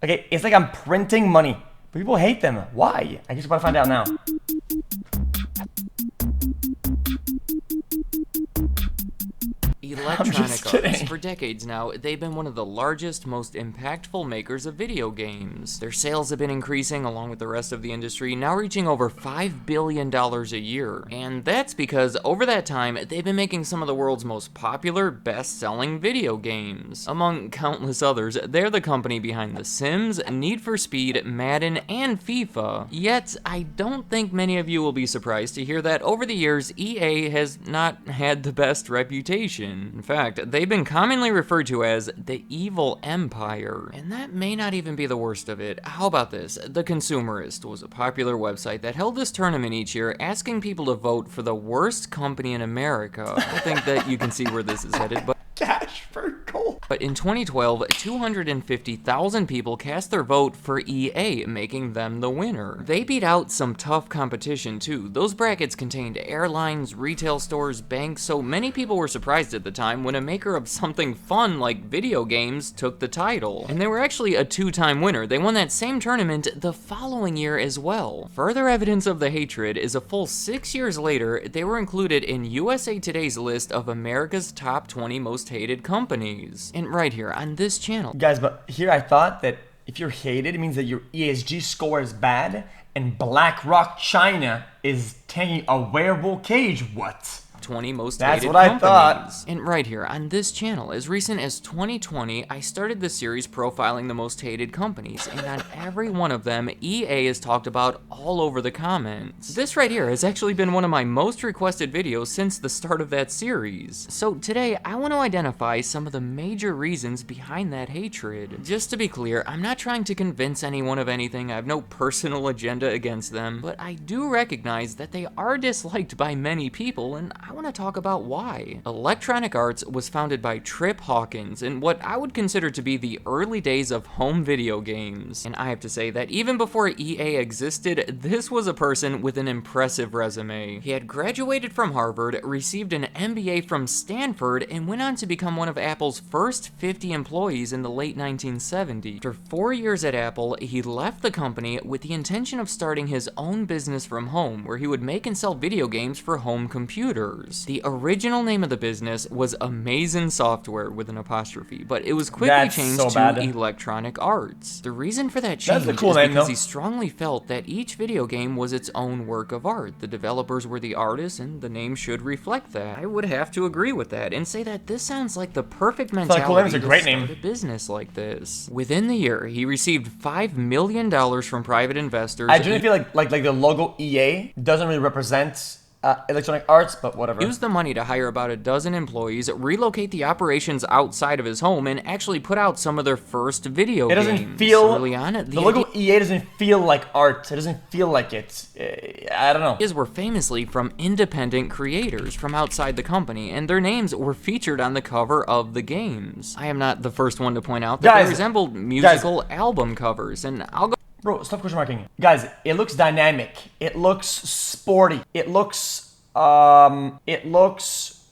Okay, it's like I'm printing money. But people hate them. Why? I guess we're about to find out now. Electronic Arts. For decades now, they've been one of the largest, most impactful makers of video games. Their sales have been increasing along with the rest of the industry, now reaching over $5 billion a year. And that's because over that time, they've been making some of the world's most popular, best-selling video games. Among countless others, they're the company behind The Sims, Need for Speed, Madden, and FIFA. Yet, I don't think many of you will be surprised to hear that over the years, EA has not had the best reputation. In fact, they've been commonly referred to as the evil empire. And that may not even be the worst of it. How about this? The Consumerist was a popular website that held this tournament each year, asking people to vote for the worst company in America. I think that you can see where this is headed, but Cash for gold. But in 2012, 250,000 people cast their vote for EA, making them the winner. They beat out some tough competition too. Those brackets contained airlines, retail stores, banks, so many people were surprised at the time when a maker of something fun like video games took the title. And they were actually a two-time winner. They won that same tournament the following year as well. Further evidence of the hatred is a full 6 years later, they were included in USA Today's list of America's top 20 most hated companies. And right here on this channel. Guys, but here I thought that if you're hated, it means that your ESG score is bad and BlackRock China is taking a wearable cage. What? 20 most That's hated what I companies. thought. And right here on this channel, as recent as 2020, I started the series profiling the most hated companies, and on every one of them, EA is talked about all over the comments. This right here has actually been one of my most requested videos since the start of that series. So today, I want to identify some of the major reasons behind that hatred. Just to be clear, I'm not trying to convince anyone of anything, I have no personal agenda against them, but I do recognize that they are disliked by many people, and I want to talk about why. Electronic Arts was founded by Trip Hawkins in what I would consider to be the early days of home video games. And I have to say that even before EA existed, this was a person with an impressive resume. He had graduated from Harvard, received an MBA from Stanford, and went on to become one of Apple's first 50 employees in the late 1970s. After 4 years at Apple, he left the company with the intention of starting his own business from home, where he would make and sell video games for home computers. The original name of the business was Amazin' Software with an apostrophe, but it was quickly changed to Electronic Arts. The reason for that change is because he strongly felt that each video game was its own work of art. The developers were the artists, and the name should reflect that. I would have to agree with that and say that this sounds like the perfect mentality to start a business like this. Within the year, he received $5 million from private investors. I generally feel like the logo EA doesn't really represent Electronic Arts, but whatever. Used the money to hire about a dozen employees, relocate the operations outside of his home, and actually put out some of their first video games. It doesn't feel early on. The logo EA doesn't feel like art. It doesn't feel like it's. I don't know. Ideas were famously from independent creators from outside the company, and their names were featured on the cover of the games. I am not the first one to point out that they resembled musical album covers, and I'll go. Bro, stop question marking. Guys, it looks dynamic. It looks sporty. It looks bang. It looks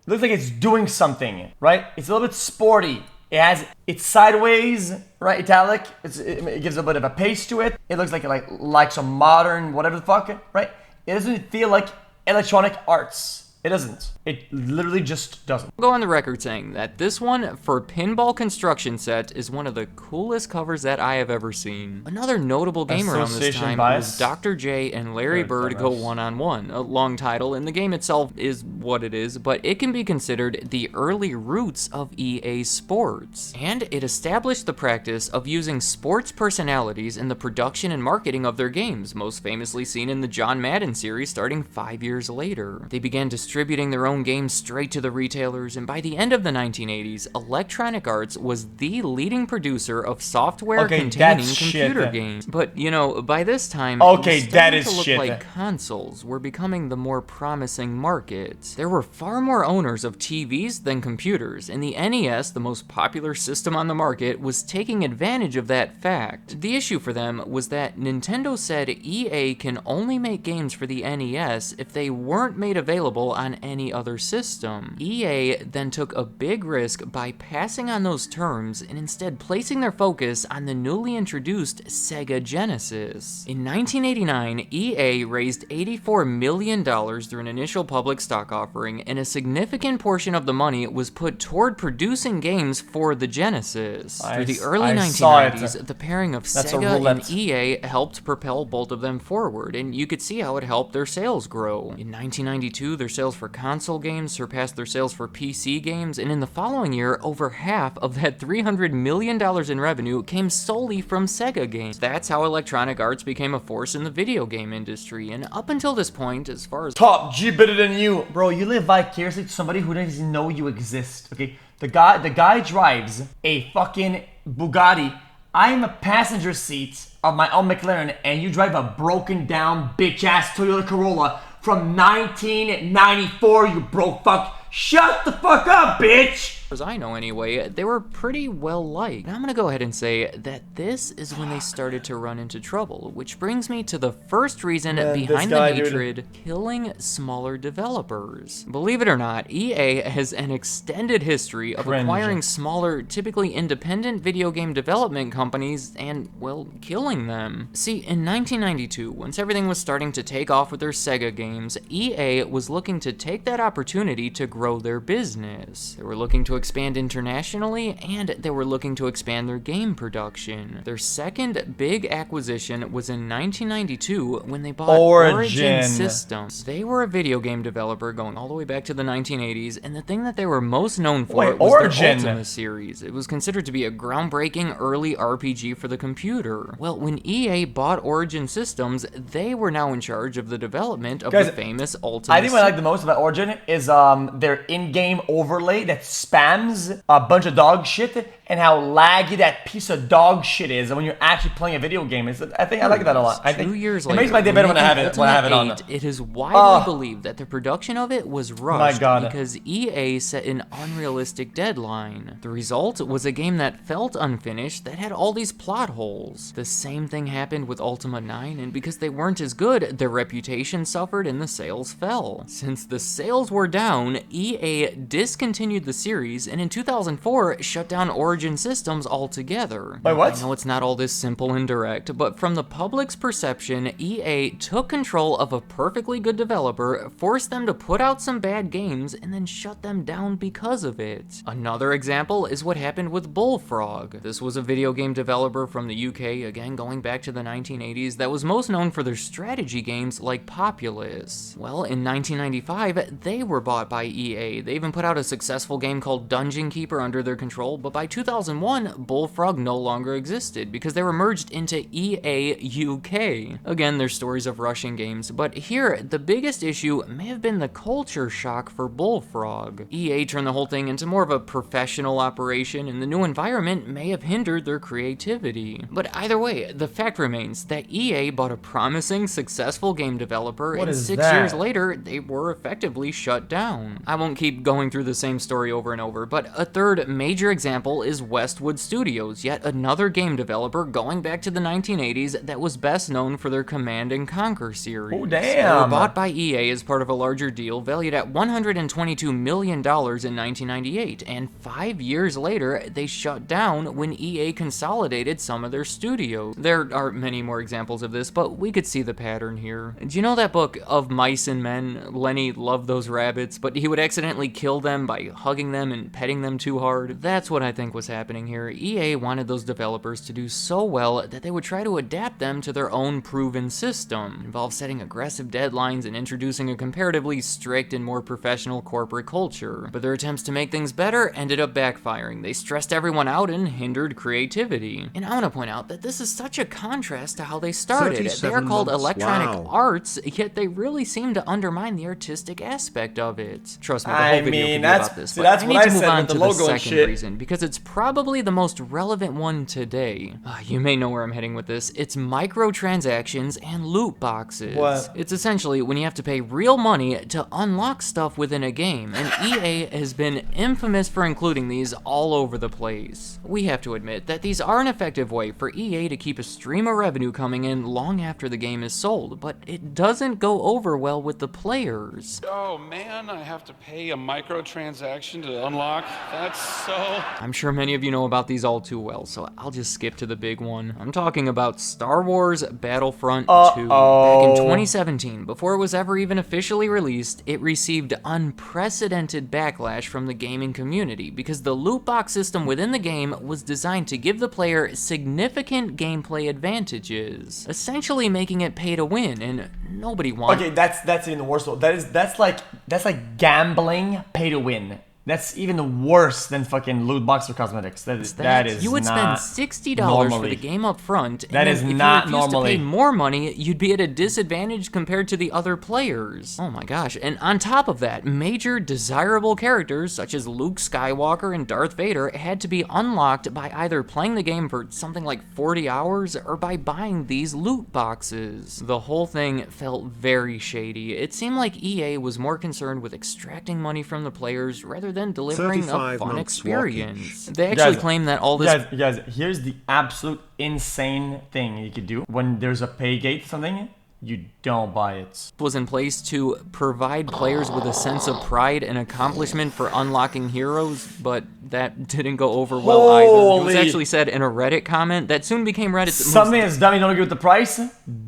like it's doing something, right? It's a little bit sporty. It's sideways, right? Italic. It gives a bit of a pace to it. It looks like some modern whatever the fuck, right? It doesn't feel like Electronic Arts. It doesn't. It literally just doesn't. I'll go on the record saying that this one for Pinball Construction Set is one of the coolest covers that I have ever seen. Another notable game around this time was Dr. J and Larry Bird Go One-on-One. A long title, and the game itself is what it is, but it can be considered the early roots of EA Sports. And it established the practice of using sports personalities in the production and marketing of their games, most famously seen in the John Madden series starting 5 years later. They began distributing their own games straight to the retailers, and by the end of the 1980s, Electronic Arts was the leading producer of software containing computer games. But, you know, by this time, consoles were becoming the more promising market. There were far more owners of TVs than computers, and the NES, the most popular system on the market, was taking advantage of that fact. The issue for them was that Nintendo said EA can only make games for the NES if they weren't made available on any other system. EA then took a big risk by passing on those terms and instead placing their focus on the newly introduced Sega Genesis. In 1989, EA raised $84 million through an initial public stock offering, and a significant portion of the money was put toward producing games for the Genesis. Through the early 1990s, the pairing of Sega and EA helped propel both of them forward, and you could see how it helped their sales grow. In 1992, their sales for console games surpassed their sales for PC games, and in the following year, over half of that $300 million in revenue came solely from Sega games. That's how Electronic Arts became a force in the video game industry, and up until this point, as far as Top G better than you. Bro, you live vicariously to somebody who doesn't even know you exist, okay? The guy drives a fucking Bugatti. I'm a passenger seat of my own McLaren, and you drive a broken down bitch-ass Toyota Corolla from 1994, you broke fuck. Shut the fuck up, bitch! as I know anyway, they were pretty well liked. Now I'm gonna go ahead and say that this is when they started to run into trouble, which brings me to the first reason behind the hatred, killing smaller developers. Believe it or not, EA has an extended history of acquiring smaller, typically independent video game development companies and, well, killing them. See, in 1992, once everything was starting to take off with their Sega games, EA was looking to take that opportunity to grow their business. They were looking to expand internationally, and they were looking to expand their game production. Their second big acquisition was in 1992 when they bought Origin Systems. They were a video game developer going all the way back to the 1980s, and the thing that they were most known for was their Ultima series. It was considered to be a groundbreaking early RPG for the computer. Well, when EA bought Origin Systems, they were now in charge of the development of the famous Ultima. I think what I like the most about Origin is their in-game overlay that spams a bunch of dog shit, and how laggy that piece of dog shit is when you're actually playing a video game. I think I like that a lot. I think 2 years later, it makes my day better when I have it on. It is widely believed that the production of it was rushed because EA set an unrealistic deadline. The result was a game that felt unfinished, that had all these plot holes. The same thing happened with Ultima 9, and because they weren't as good, their reputation suffered and the sales fell. Since the sales were down, EA discontinued the series, and in 2004 shut down Origin Systems altogether. Wait, what? I know it's not all this simple and direct, but from the public's perception, EA took control of a perfectly good developer, forced them to put out some bad games, and then shut them down because of it. Another example is what happened with Bullfrog. This was a video game developer from the UK, again going back to the 1980s, that was most known for their strategy games like Populous. Well, in 1995, they were bought by EA. They even put out a successful game called Dungeon Keeper under their control, but by 2001, Bullfrog no longer existed because they were merged into EA UK. Again, there's stories of rushing games, but here, the biggest issue may have been the culture shock for Bullfrog. EA turned the whole thing into more of a professional operation, and the new environment may have hindered their creativity. But either way, the fact remains that EA bought a promising, successful game developer, and 6 years later, they were effectively shut down. I won't keep going through the same story over and over, but a third major example is Westwood Studios, yet another game developer going back to the 1980s that was best known for their Command & Conquer series. Oh, damn. They were bought by EA as part of a larger deal valued at $122 million in 1998, and 5 years later, they shut down when EA consolidated some of their studios. There are many more examples of this, but we could see the pattern here. Do you know that book, Of Mice and Men? Lenny loved those rabbits, but he would accidentally kill them by hugging them and petting them too hard. That's what I think was happening here. EA wanted those developers to do so well that they would try to adapt them to their own proven system. It involved setting aggressive deadlines and introducing a comparatively strict and more professional corporate culture. But their attempts to make things better ended up backfiring. They stressed everyone out and hindered creativity. And I want to point out that this is such a contrast to how they started. They are called Electronic Arts, yet they really seem to undermine the artistic aspect of it. Trust me, the whole video could be about this, but I need to move on to the second reason, because it's probably the most relevant one today. You may know where I'm heading with this. It's microtransactions and loot boxes. What? It's essentially when you have to pay real money to unlock stuff within a game, and EA has been infamous for including these all over the place. We have to admit that these are an effective way for EA to keep a stream of revenue coming in long after the game is sold, but it doesn't go over well with the players. Oh man, I have to pay a microtransaction to unlock? That's so... I'm sure many of you know about these all too well, so I'll just skip to the big one. I'm talking about Star Wars Battlefront 2. Back in 2017, before it was ever even officially released, it received unprecedented backlash from the gaming community because the loot box system within the game was designed to give the player significant gameplay advantages, essentially making it pay to win, and nobody wants. Okay, that's even the worst. That's like gambling, pay to win. That's even worse than fucking loot box or cosmetics. That is you would not spend $60 for the game up front, and is then if not you refused normally. to pay more money, you'd be at a disadvantage compared to the other players. Oh my gosh, and on top of that, major desirable characters such as Luke Skywalker and Darth Vader had to be unlocked by either playing the game for something like 40 hours or by buying these loot boxes. The whole thing felt very shady. It seemed like EA was more concerned with extracting money from the players rather than delivering a fun experience. They actually claim that all this... Guys, here's the absolute insane thing you could do. When there's a pay gate something, you don't buy it. Was in place to provide players with a sense of pride and accomplishment for unlocking heroes, but that didn't go over well either. It was actually said in a Reddit comment that soon became Reddit's something that's dumb, you don't agree with the price?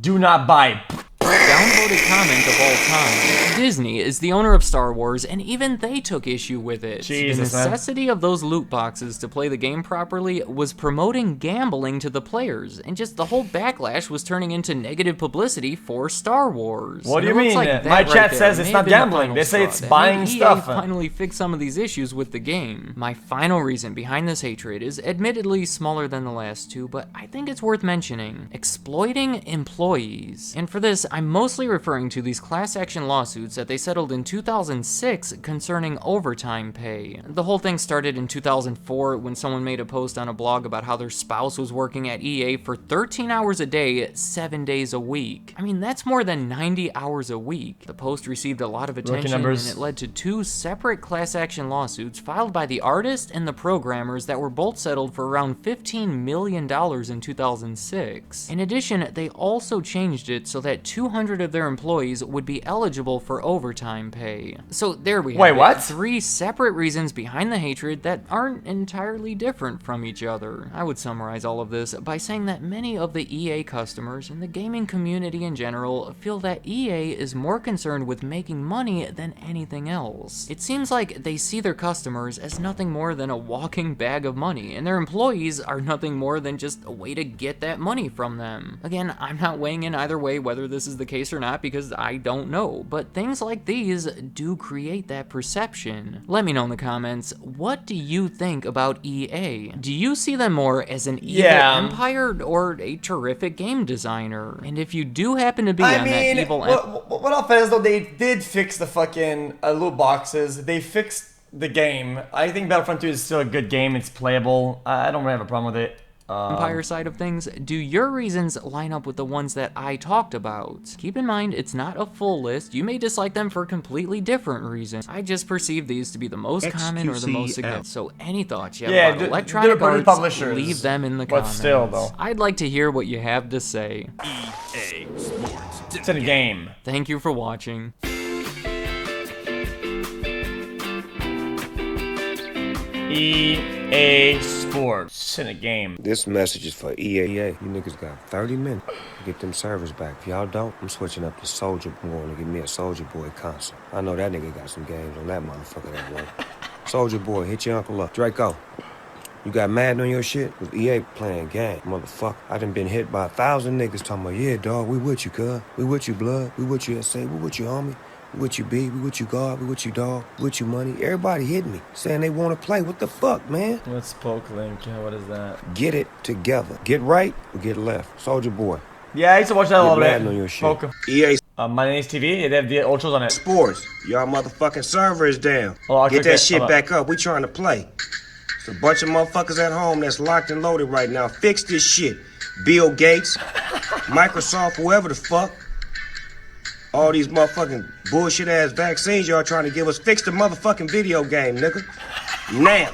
Do not buy. downvoted comment of all time. Disney is the owner of Star Wars, and even they took issue with it. Jesus, the necessity of those loot boxes to play the game properly was promoting gambling to the players, and just the whole backlash was turning into negative publicity for Star Wars. What do you And it looks mean? like that My right chat there says may it's have not been the gambling. final They say straw it's that buying made EA stuff. finally fix some of these issues with the game. My final reason behind this hatred is admittedly smaller than the last two, but I think it's worth mentioning. Exploiting employees. And for this, I'm mostly referring to these class action lawsuits that they settled in 2006 concerning overtime pay. The whole thing started in 2004 when someone made a post on a blog about how their spouse was working at EA for 13 hours a day, 7 days a week. I mean, that's more than 90 hours a week. The post received a lot of attention, and it led to two separate class action lawsuits filed by the artist and the programmers that were both settled for around $15 million in 2006. In addition, they also changed it so that 200 of their employees would be eligible for overtime pay. So there we have Wait, it. what? 3 separate reasons behind the hatred that aren't entirely different from each other. I would summarize all of this by saying that many of the EA customers and the gaming community in general feel that EA is more concerned with making money than anything else. It seems like they see their customers as nothing more than a walking bag of money, and their employees are nothing more than just a way to get that money from them. Again, I'm not weighing in either way whether this is the case or not because I don't know, but things like these do create that perception. Let me know in the comments, what do you think about EA? Do you see them more as an evil empire or a terrific game designer? And if you do happen to be on that evil empire... What I'll say is though, they did fix the fucking loot boxes. They fixed the game. I think Battlefront 2 is still a good game. It's playable. I don't really have a problem with it. Empire side of things, do your reasons line up with the ones that I talked about? Keep in mind, it's not a full list. You may dislike them for completely different reasons. I just perceive these to be the most common or the most significant. So any thoughts you have about Electronic Arts, publishers, leave them in the comments. But still, though. I'd like to hear what you have to say. EA Sports. It's in a game. Thank you for watching. EA Sports. It's in a game. This message is for EA. You niggas got 30 minutes to get them servers back. If y'all don't, I'm switching up to Soulja Boy and get me a Soulja Boy concert. I know that nigga got some games on that motherfucker that way. Soulja Boy, hit your uncle up. Draco, you got mad on your shit? With EA playing game, motherfucker. I done been hit by 1,000 niggas talking about, yeah, dog, we with you, cuz. We with you, blood. We with you, SA. We with you, homie. We with you, B. We with you, God. We with you, dog. We with you, money. Everybody hitting me, saying they want to play. What the fuck, man? What's Poke Link? What is that? Get it together. Get right or get left. Soulja Boy. Yeah, I used to watch that a little Get bit. mad on your shit. Poke. EA My Name's TV. They have the old shows on it. Sports. Y'all motherfucking server is down. Oh, Get that shit hold on. back up. We trying to play. There's a bunch of motherfuckers at home that's locked and loaded right now. Fix this shit. Bill Gates, Microsoft, whoever the fuck. All these motherfucking bullshit ass vaccines y'all trying to give us. Fix the motherfucking video game, nigga. Now.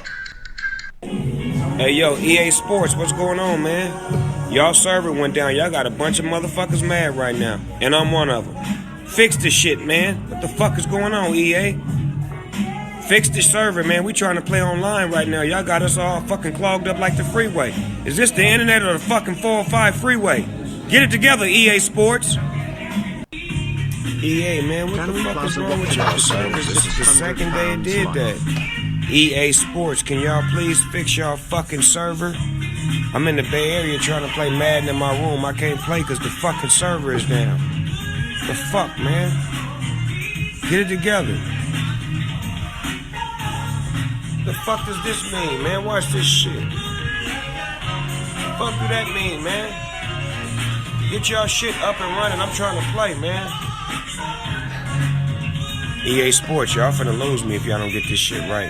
Hey, yo, EA Sports, what's going on, man? Y'all server went down. Y'all got a bunch of motherfuckers mad right now. And I'm one of them. Fix this shit, man. What the fuck is going on, EA? Fix the server, man. We trying to play online right now. Y'all got us all fucking clogged up like the freeway. Is this the internet or the fucking 405 freeway? Get it together, EA Sports. EA, man, what the fuck is wrong with y'all servers? This is the second day it did that. EA Sports, can y'all please fix y'all fucking server? I'm in the Bay Area trying to play Madden in my room. I can't play because the fucking server is down. The fuck, man? Get it together. The fuck does this mean, man? Watch this shit. The fuck do that mean, man? Get y'all shit up and running. I'm trying to play, man. EA Sports, y'all finna lose me if y'all don't get this shit right.